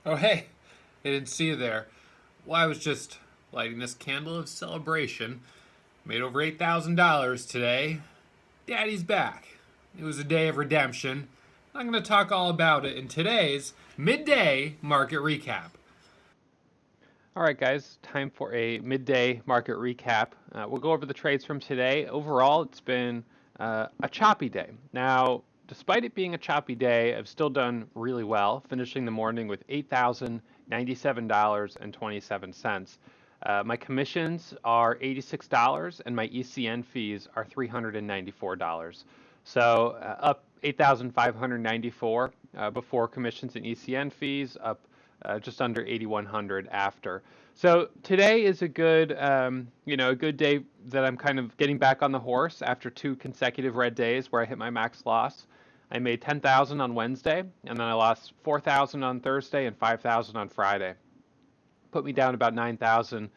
Oh, hey, I didn't see you there. Well, I was just lighting this candle of celebration. Made over $8,000 today. Daddy's back. It was a day of redemption. I'm going to talk all about it in today's midday market recap. All right, guys, time for a midday market recap. We'll go over the trades from today. Overall, it's been a choppy day. Now, despite it being a choppy day, I've still done really well, finishing the morning with $8,097.27. My commissions are $86 and my ECN fees are $394. So up 8,594 before commissions and ECN fees, up just under 8,100 after. So today is a good, a good day that I'm kind of getting back on the horse after two consecutive red days where I hit my max loss. I made 10,000 on Wednesday, and then I lost 4,000 on Thursday and 5,000 on Friday. Put me down about 9,000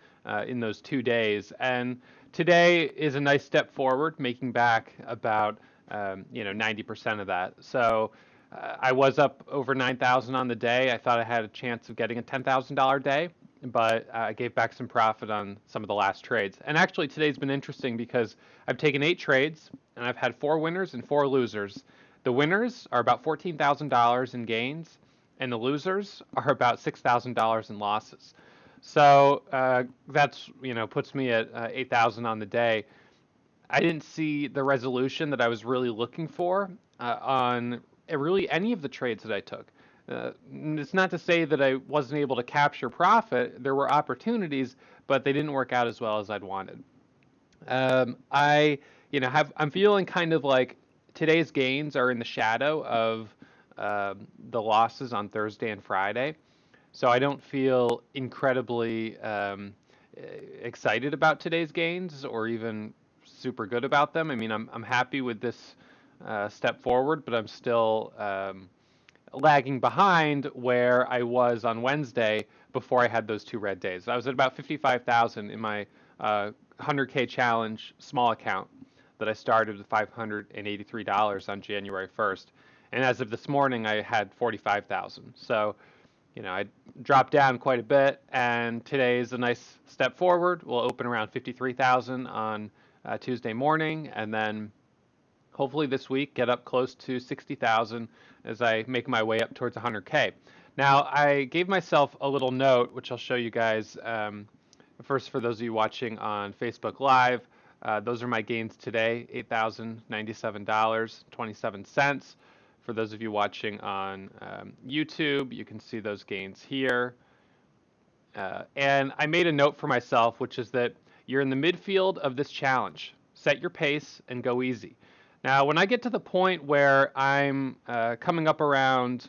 in those 2 days. And today is a nice step forward, making back about 90% of that. So I was up over 9,000 on the day. I thought I had a chance of getting a $10,000 day, but I gave back some profit on some of the last trades. And actually, today's been interesting because I've taken 8 trades and I've had 4 winners and 4 losers. The winners are about $14,000 in gains, and the losers are about $6,000 in losses. So that's puts me at 8,000 on the day. I didn't see the resolution that I was really looking for on really any of the trades that I took. It's not to say that I wasn't able to capture profit. There were opportunities, but they didn't work out as well as I'd wanted. I, I'm feeling kind of like today's gains are in the shadow of the losses on Thursday and Friday. So I don't feel incredibly excited about today's gains or even super good about them. I mean, I'm happy with this step forward, but I'm still lagging behind where I was on Wednesday before I had those two red days. I was at about 55,000 in my 100K challenge small account that I started with $583 on January 1st. And as of this morning, I had 45,000. So I dropped down quite a bit, and today is a nice step forward. We'll open around 53,000 on Tuesday morning, and then hopefully this week get up close to 60,000 as I make my way up towards 100K. Now, I gave myself a little note, which I'll show you guys. First, for those of you watching on Facebook Live, those are my gains today, $8,097.27. For those of you watching on YouTube, you can see those gains here. And I made a note for myself, which is that you're in the midfield of this challenge. Set your pace and go easy. Now, when I get to the point where I'm coming up around,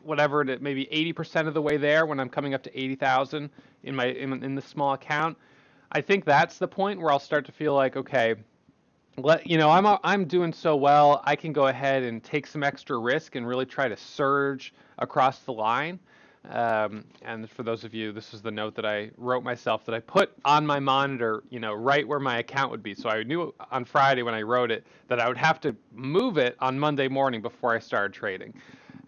whatever it is, maybe 80% of the way there, when I'm coming up to 80,000 in the small account, I think that's the point where I'll start to feel like, okay, I'm doing so well. I can go ahead and take some extra risk and really try to surge across the line. And for those of you, this is the note that I wrote myself that I put on my monitor, right where my account would be. So I knew on Friday when I wrote it that I would have to move it on Monday morning before I started trading.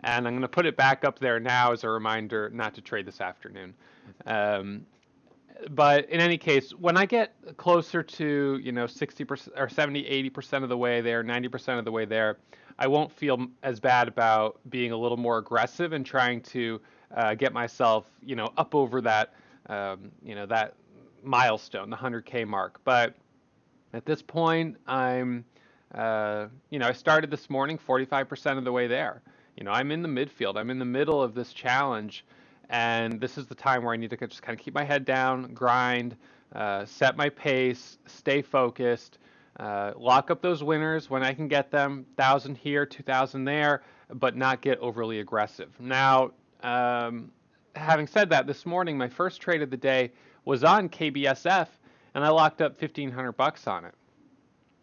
And I'm going to put it back up there now as a reminder not to trade this afternoon. But in any case, when I get closer to 60% or 70, 80% of the way there, 90% of the way there, I won't feel as bad about being a little more aggressive and trying to get myself up over that that milestone, the 100K mark. But at this point, I started this morning 45% of the way there. I'm in the midfield. I'm in the middle of this challenge, and this is the time where I need to just kind of keep my head down, grind, set my pace, stay focused, lock up those winners when I can get them, 1,000 here, 2,000 there, but not get overly aggressive. Now, having said that, this morning my first trade of the day was on KBSF, and I locked up 1,500 bucks on it.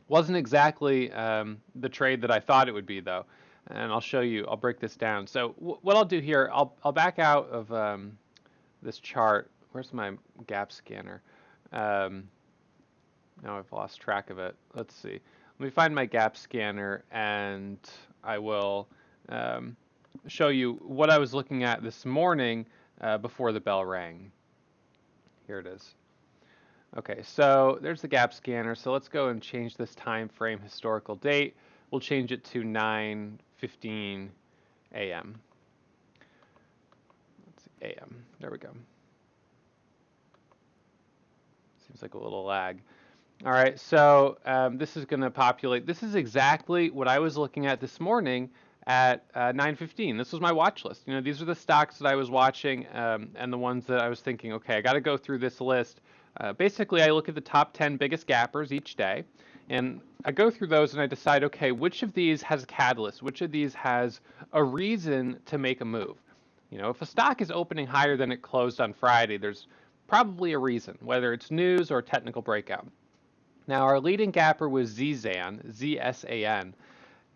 Wasn't exactly the trade that I thought it would be, though, and I'll show you. I'll break this down. So what I'll do here, I'll back out of this chart. Where's my gap scanner? Now I've lost track of it. Let's see. Let me find my gap scanner, and I will show you what I was looking at this morning before the bell rang. Here it is. Okay, so there's the gap scanner. So let's go and change this time frame historical date. We'll change it to 9:15 a.m. Let's see, a.m. There we go. Seems like a little lag. All right, so this is going to populate. This is exactly what I was looking at this morning at 9:15. This was my watch list. You know, these are the stocks that I was watching and the ones that I was thinking, okay, I got to go through this list. Basically, I look at the top 10 biggest gappers each day, and I go through those and I decide, okay, which of these has a catalyst? Which of these has a reason to make a move? You know, if a stock is opening higher than it closed on Friday, there's probably a reason, whether it's news or technical breakout. Now, our leading gapper was ZZAN, Z-S-A-N.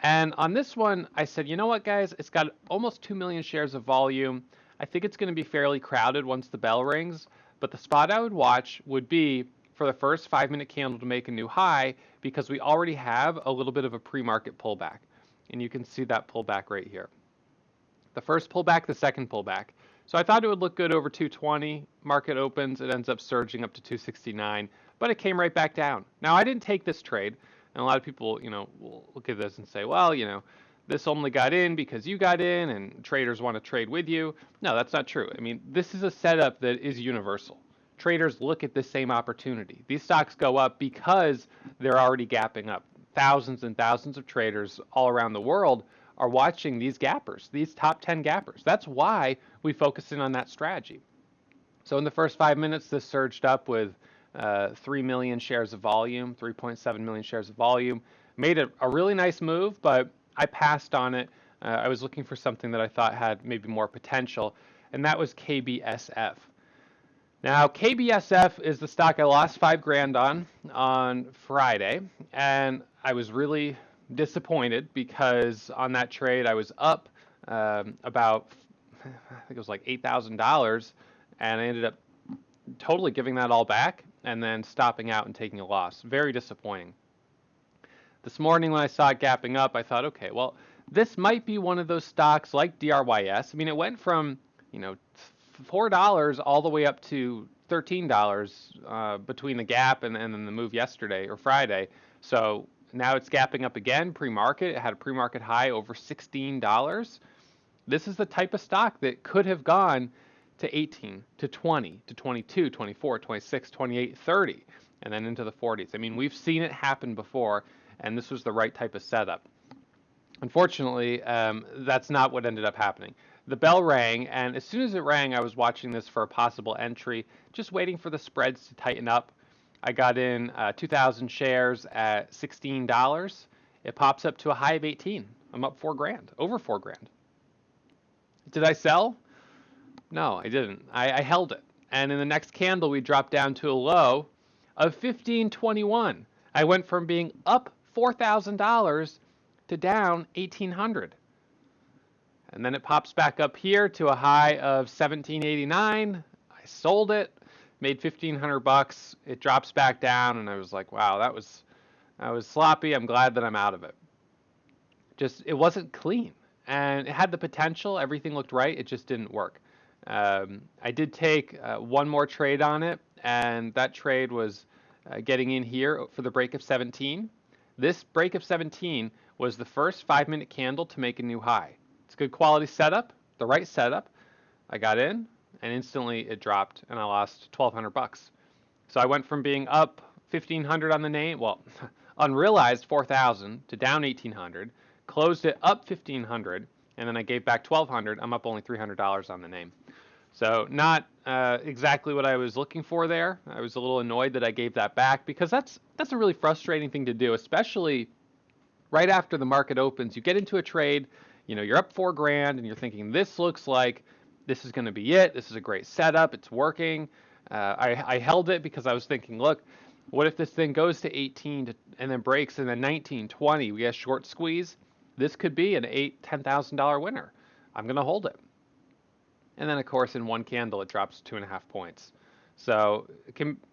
And on this one, I said, you know what, guys? It's got almost 2 million shares of volume. I think it's going to be fairly crowded once the bell rings. But the spot I would watch would be for the first 5-minute candle to make a new high because we already have a little bit of a pre-market pullback. And you can see that pullback right here. The first pullback, the second pullback. So I thought it would look good over 220. Market opens, it ends up surging up to 269, but it came right back down. Now, I didn't take this trade, and a lot of people, you know, will look at this and say, well, you know, this only got in because you got in and traders want to trade with you. No, that's not true. I mean, this is a setup that is universal. Traders look at the same opportunity. These stocks go up because they're already gapping up. Thousands and thousands of traders all around the world are watching these gappers, these top 10 gappers. That's why we focus in on that strategy. So in the first 5 minutes, this surged up with 3 million shares of volume, 3.7 million shares of volume. Made a really nice move, but I passed on it. I was looking for something that I thought had maybe more potential, and that was KBSF. Now, KBSF is the stock I lost 5 grand on Friday, and I was really disappointed because on that trade I was up about, I think it was like $8,000, and I ended up totally giving that all back and then stopping out and taking a loss. Very disappointing. This morning when I saw it gapping up, I thought, okay, well, this might be one of those stocks like DRYS. I mean, it went from, you know, $4 all the way up to $13 between the gap and then the move yesterday or Friday. So now it's gapping up again pre-market. It had a pre-market high over $16. This is the type of stock that could have gone to 18, to 20, to 22, 24, 26, 28, 30, and then into the 40s. I mean, we've seen it happen before, and this was the right type of setup. Unfortunately, that's not what ended up happening. The bell rang, and as soon as it rang, I was watching this for a possible entry, just waiting for the spreads to tighten up. I got in 2,000 shares at $16. It pops up to a high of 18. I'm up 4 grand, over 4 grand. Did I sell? No, I didn't. I held it. And in the next candle, we dropped down to a low of 1521. I went from being up $4,000 to down 1,800. And then it pops back up here to a high of 1789. I sold it, made 1,500 bucks. It drops back down, and I was like, wow, that was sloppy. I'm glad that I'm out of it. Just, it wasn't clean, and it had the potential. Everything looked right. It just didn't work. I did take one more trade on it, and that trade was getting in here for the break of 17. This break of 17 was the first 5-minute candle to make a new high. It's a good quality setup, the right setup. I got in, and instantly it dropped, and I lost 1,200 bucks. So I went from being up 1,500 on the name, well, unrealized 4,000 to down 1,800, closed it up 1,500, and then I gave back 1,200. I'm up only $300 on the name. So not exactly what I was looking for there. I was a little annoyed that I gave that back because that's a really frustrating thing to do, especially right after the market opens. You get into a trade, you know, you're up 4 grand and you're thinking this looks like this is going to be it. This is a great setup. It's working. I held it because I was thinking, look, what if this thing goes to 18 and then breaks and then 19, 20, we get a short squeeze? This could be an $8,000-$10,000 winner. I'm going to hold it. And then, of course, in one candle, it drops 2.5 points. So,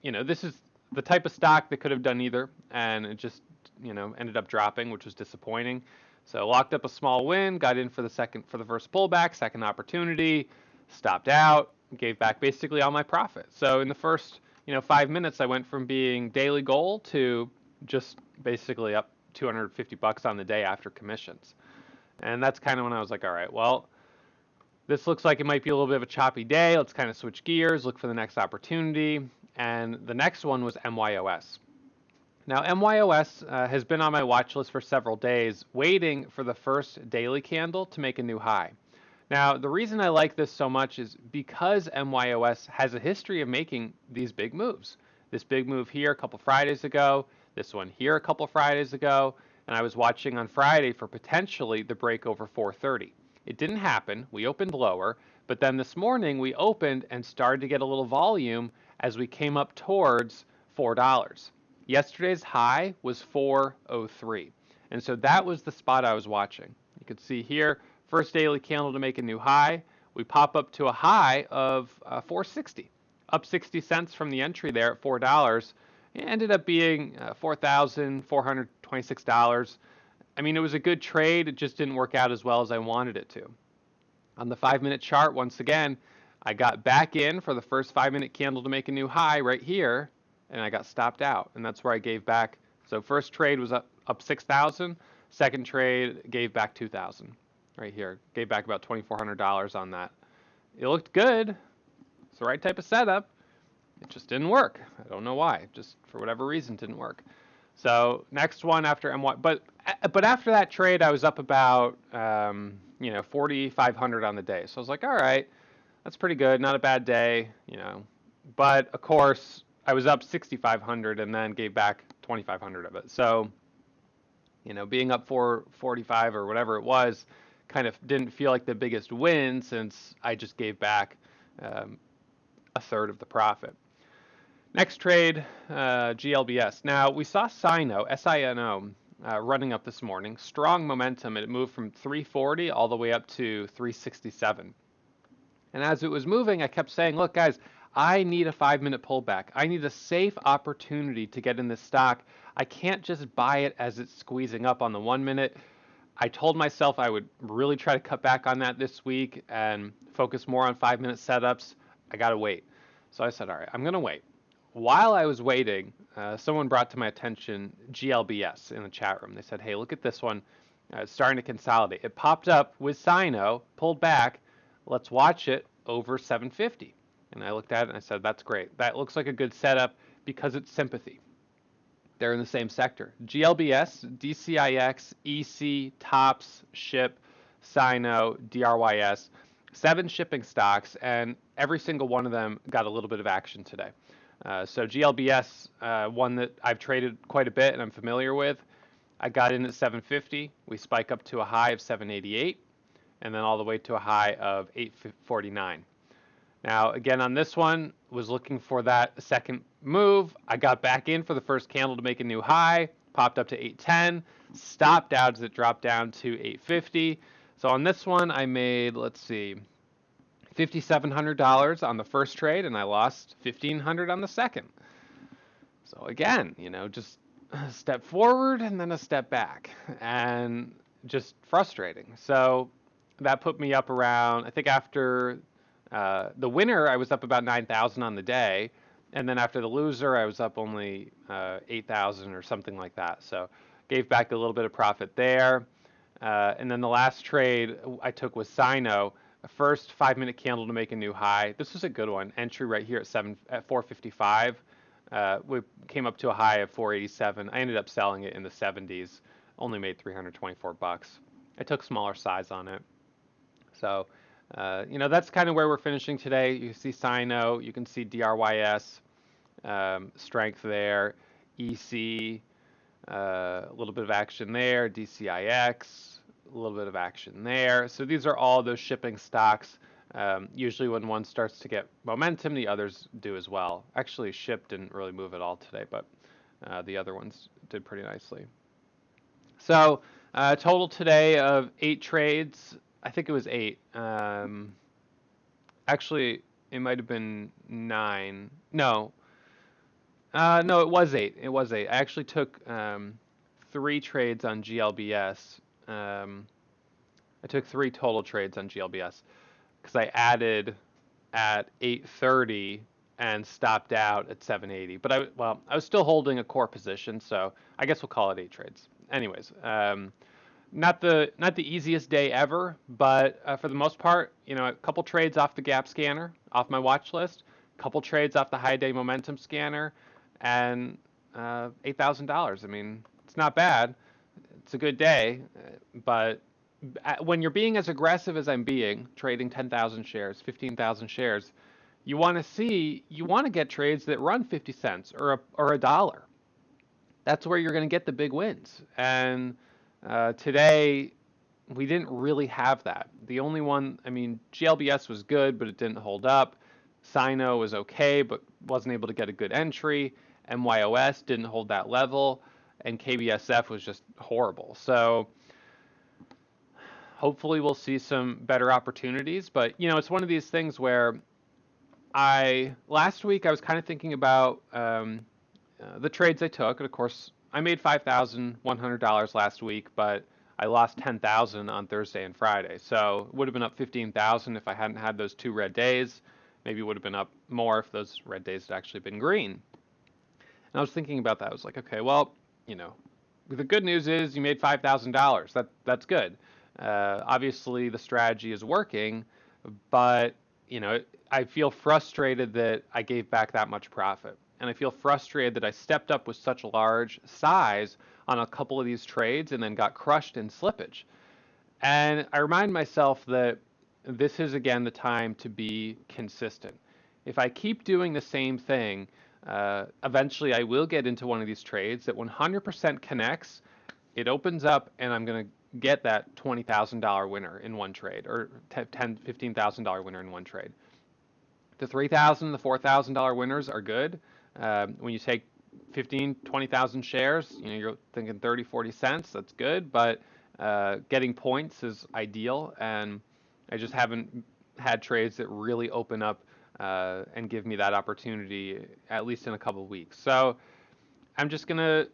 you know, this is the type of stock that could have done either, and it just, you know, ended up dropping, which was disappointing. So locked up a small win, got in for the first pullback, second opportunity, stopped out, gave back basically all my profit. So in the first 5 minutes, I went from being daily goal to just basically up $250 on the day after commissions. And that's kind of when I was like, all right, well, this looks like it might be a little bit of a choppy day. Let's kind of switch gears, look for the next opportunity. And the next one was MYOS. Now, MYOS has been on my watch list for several days, waiting for the first daily candle to make a new high. Now, the reason I like this so much is because MYOS has a history of making these big moves. This big move here a couple Fridays ago, this one here a couple Fridays ago, and I was watching on Friday for potentially the break over 430. It didn't happen. We opened lower, but then this morning we opened and started to get a little volume as we came up towards $4. Yesterday's high was 403. And so that was the spot I was watching. You can see here, first daily candle to make a new high. We pop up to a high of 460, up 60 cents from the entry there at $4. It ended up being $4,426. I mean, it was a good trade. It just didn't work out as well as I wanted it to. On the 5-minute chart, once again, I got back in for the first 5-minute candle to make a new high right here, and I got stopped out, and that's where I gave back. So first trade was up 6,000. Second trade gave back 2,000 right here. Gave back about $2,400 on that. It looked good. It's the right type of setup. It just didn't work. I don't know why. Just for whatever reason, didn't work. So next one after MY, but after that trade, I was up about 4,500 on the day. So I was like, all right, that's pretty good. Not a bad day, But of course, I was up 6,500 and then gave back 2,500 of it. So, being up 445 or whatever it was, kind of didn't feel like the biggest win since I just gave back a third of the profit. Next trade, GLBS. Now, we saw Sino, S-I-N-O, running up this morning. Strong momentum, and it moved from 340 all the way up to 367. And as it was moving, I kept saying, look, guys, I need a 5-minute pullback. I need a safe opportunity to get in this stock. I can't just buy it as it's squeezing up on the 1 minute. I told myself I would really try to cut back on that this week and focus more on 5-minute setups. I got to wait. So I said, all right, I'm going to wait. While I was waiting, someone brought to my attention GLBS in the chat room. They said, hey, look at this one. It's starting to consolidate. It popped up with Sino, pulled back. Let's watch it over 750. And I looked at it and I said, that's great. That looks like a good setup because it's sympathy. They're in the same sector. GLBS, DCIX, EC, TOPS, SHIP, Sino, DRYS, 7 shipping stocks, and every single one of them got a little bit of action today. So GLBS, one that I've traded quite a bit and I'm familiar with, I got in at 750. We spike up to a high of 788, and then all the way to a high of 849. Now, again, on this one, was looking for that second move. I got back in for the first candle to make a new high, popped up to 810, stopped out as it dropped down to 850. So on this one, I made, let's see, $5,700 on the first trade, and I lost $1,500 on the second. So again, just a step forward and then a step back, and just frustrating. So that put me up around, I think after the winner, I was up about 9,000 on the day, and then after the loser, I was up only 8,000 or something like that. So gave back a little bit of profit there. And then the last trade I took was Sino, a first 5-minute candle to make a new high. This was a good one. Entry right here at 455. We came up to a high of 487. I ended up selling it in the 70s. Only made $324. I took smaller size on it. So, that's kind of where we're finishing today. You see Sino, you can see DRYS, strength there, EC, a little bit of action there, DCIX, a little bit of action there. So these are all those shipping stocks. Usually when one starts to get momentum, the others do as well. Actually, SHIP didn't really move at all today, but the other ones did pretty nicely. So total today of 8 trades. I think it was 8. Actually, it might have been 9. No, it was 8. It was 8. I actually took 3 trades on GLBS. I took 3 total trades on GLBS because I added at 8:30 and stopped out at 7:80. But I was still holding a core position, so I guess we'll call it 8 trades. Anyways, not the easiest day ever, but for the most part, a couple trades off the gap scanner, off my watch list, a couple trades off the high day momentum scanner, and $8,000. I mean, it's not bad. It's a good day, but when you're being as aggressive as I'm being, trading 10,000 shares, 15,000 shares, you want to get trades that run 50 cents or a dollar. That's where you're going to get the big wins. And today, we didn't really have that. The only one, I mean, GLBS was good, but it didn't hold up. Sino was okay, but wasn't able to get a good entry. MYOS didn't hold that level, and KBSF was just horrible. So hopefully we'll see some better opportunities. But it's one of these things where last week I was kind of thinking about the trades I took, and of course I made $5,100 last week, but I lost 10,000 on Thursday and Friday. So it would have been up 15,000 if I hadn't had those 2 red days. Maybe it would have been up more if those red days had actually been green. And I was thinking about that. I was like, okay, well, the good news is you made $5,000. That's good. Obviously, the strategy is working, but I feel frustrated that I gave back that much profit, and I feel frustrated that I stepped up with such a large size on a couple of these trades and then got crushed in slippage. And I remind myself that this is again the time to be consistent. If I keep doing the same thing, eventually I will get into one of these trades that 100% connects. It opens up, and I'm going to get that $20,000 winner in one trade, or $10,000, $15,000 winner in one trade. The $3,000, the $4,000 winners are good. When you take 15, 20,000 shares, you're thinking 30, 40 cents. That's good, but getting points is ideal, and I just haven't had trades that really open up and give me that opportunity, at least in a couple of weeks. So I'm just going to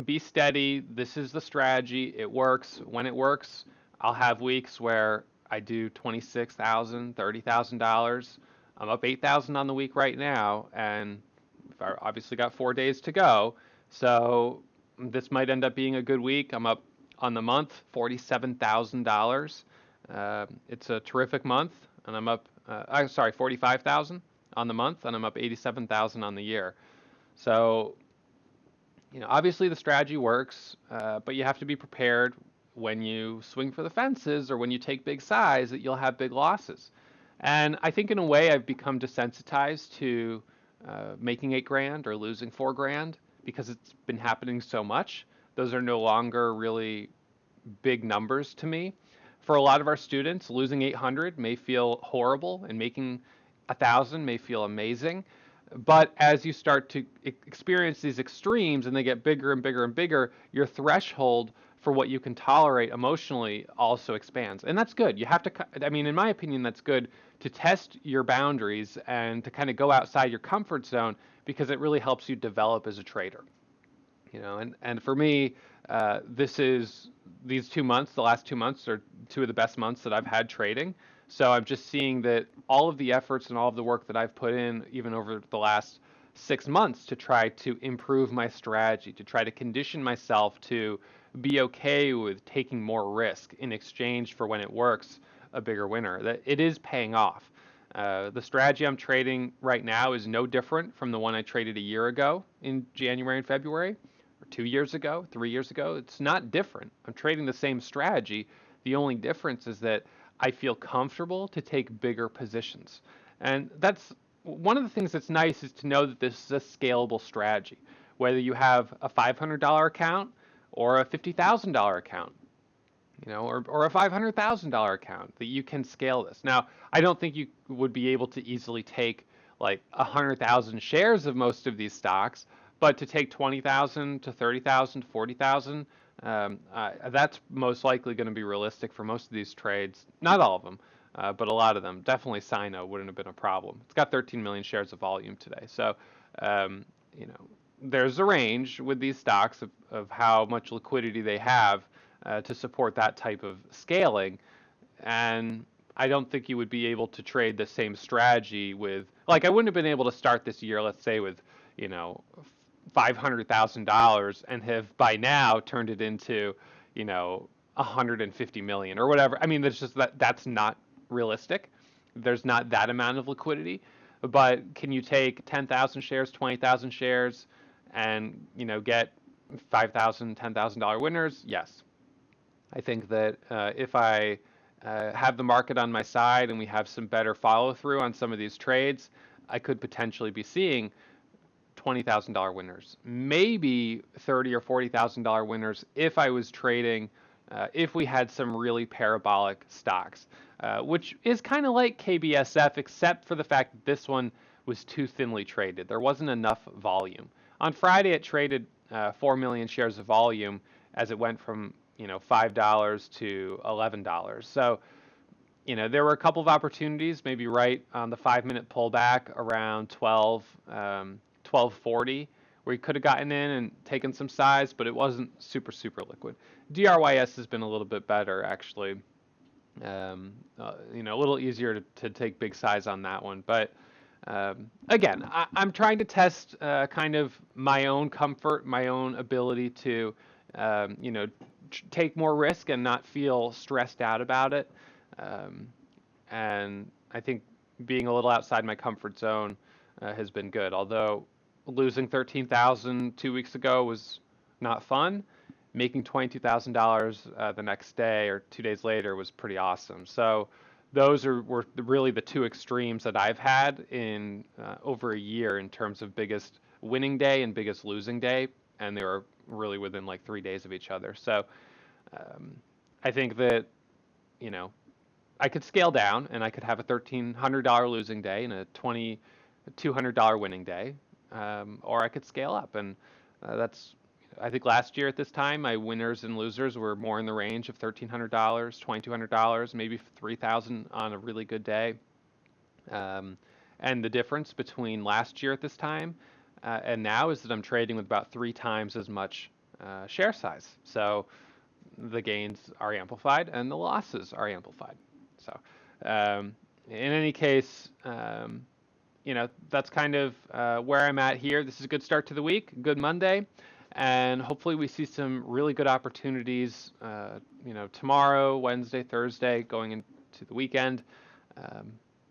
be steady. This is the strategy. It works. When it works, I'll have weeks where I do $26,000, $30,000. I'm up 8,000 on the week right now, and I obviously got 4 days to go. So this might end up being a good week. I'm up on the month, $47,000. It's a terrific month, and I'm up, 45,000 on the month, and I'm up 87,000 on the year. So, obviously the strategy works, but you have to be prepared when you swing for the fences or when you take big size that you'll have big losses. And I think in a way I've become desensitized to making $8,000 or losing $4,000 because it's been happening so much. Those are no longer really big numbers to me. For a lot of our students, losing 800 may feel horrible, and making 1,000 may feel amazing. But as you start to experience these extremes and they get bigger and bigger and bigger, your threshold for what you can tolerate emotionally also expands. And that's good. You have to, in my opinion, that's good to test your boundaries and to kind of go outside your comfort zone, because it really helps you develop as a trader. And for me, these 2 months, the last 2 months are 2 of the best months that I've had trading. So I'm just seeing that all of the efforts and all of the work that I've put in, even over the last 6 months, to try to improve my strategy, to try to condition myself to be okay with taking more risk in exchange for, when it works, a bigger winner, that it is paying off. The strategy I'm trading right now is no different from the one I traded a year ago in January and February, or 2 years ago, 3 years ago. It's not different. I'm trading the same strategy. The only difference is that I feel comfortable to take bigger positions. And that's one of the things that's nice, is to know that this is a scalable strategy, whether you have a $500 account or a $50,000 account, or a $500,000 account, that you can scale this. Now, I don't think you would be able to easily take like 100,000 shares of most of these stocks, but to take 20,000 to 30,000 to 40,000, that's most likely going to be realistic for most of these trades. Not all of them, but a lot of them. Definitely Sino wouldn't have been a problem. It's got 13 million shares of volume today. So, there's a range with these stocks of how much liquidity they have. to support that type of scaling. And I don't think you would be able to trade the same strategy with, like, I wouldn't have been able to start this year, let's say, with, $500,000 and have by now turned it into, 150 million or whatever. I mean, there's just that's not realistic. There's not that amount of liquidity. But can you take 10,000 shares, 20,000 shares, and get $5,000, $10,000 winners? Yes. I think that if I have the market on my side and we have some better follow through on some of these trades, I could potentially be seeing $20,000 winners, maybe $30,000 or $40,000 winners if I was trading, if we had some really parabolic stocks, which is kind of like KBSF, except for the fact that this one was too thinly traded. There wasn't enough volume. On Friday, it traded 4 million shares of volume as it went from $5 to $11. So there were a couple of opportunities, maybe right on the 5-minute pullback around 1240, where you could have gotten in and taken some size, but it wasn't super liquid. DRYS has been a little bit better, actually. A little easier to take big size on that one. But again, I'm trying to test kind of my own comfort, my own ability to, take more risk and not feel stressed out about it. And I think being a little outside my comfort zone has been good. Although losing 13,000 2 weeks ago was not fun, making $22,000 the next day or 2 days later was pretty awesome. So those were really the two extremes that I've had in over a year in terms of biggest winning day and biggest losing day, and they were really within like 3 days of each other. So I think that I could scale down and I could have a $1,300 losing day and a $2,200 winning day, or I could scale up, and that's. I think last year at this time, my winners and losers were more in the range of $1,300, $2,200, maybe $3,000 on a really good day. And the difference between last year at this time and now is that I'm trading with about 3 times as much share size. So the gains are amplified and the losses are amplified. So in any case, that's kind of where I'm at here. This is a good start to the week, good Monday. And hopefully we see some really good opportunities, tomorrow, Wednesday, Thursday, going into the weekend.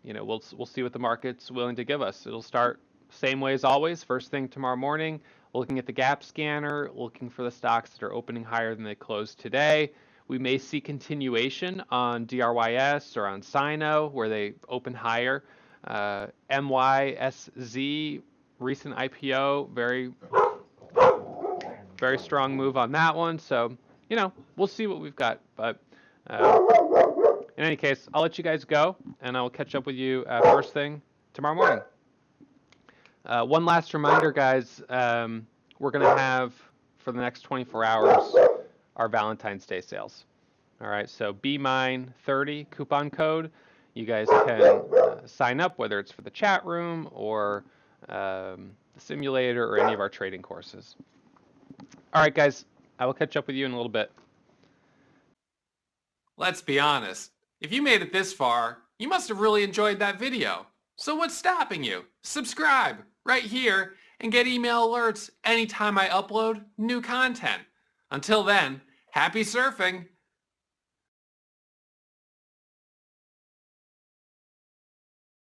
We'll see what the market's willing to give us. It'll start same way as always. First thing tomorrow morning, looking at the gap scanner, looking for the stocks that are opening higher than they closed today. We may see continuation on DRYS or on Sino where they open higher. MYOS, recent IPO, very strong move on that one. So, we'll see what we've got. But in any case, I'll let you guys go, and I'll catch up with you first thing tomorrow morning. One last reminder, guys. We're going to have, for the next 24 hours, our Valentine's Day sales. All right, so BMINE30 coupon code. You guys can sign up, whether it's for the chat room or the simulator or any of our trading courses. All right, guys, I will catch up with you in a little bit. Let's be honest. If you made it this far, you must have really enjoyed that video. So what's stopping you? Subscribe right here and get email alerts anytime I upload new content. Until then, happy surfing